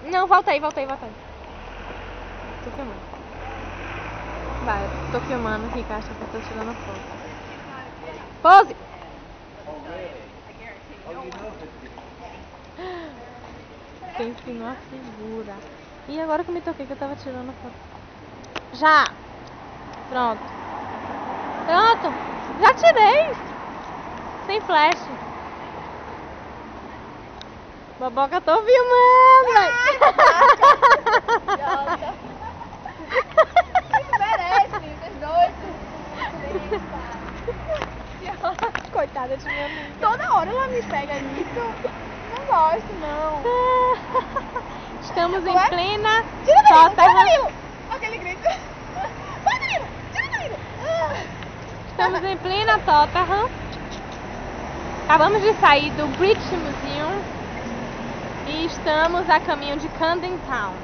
Não, volta aí, volta aí, volta aí. Tô filmando. Vai, eu tô filmando aqui, Caixa, que eu tô tirando foto. Pose! Pense numa figura. E agora que eu me toquei que eu tava tirando foto. Já! Pronto. Pronto! Já tirei! Sem flash. Boboca, eu tô filmando! Merece, vocês dois. Coitada de minha amiga. Toda hora ela me pega nisso. Não gosto, não. Estamos em Ué? plena Tira Tottenham. Danilo! Aquele grito. Vai, Danilo! Tira Danilo! Estamos em plena Tottenham. Acabamos de sair do British Museum e estamos a caminho de Camden Town.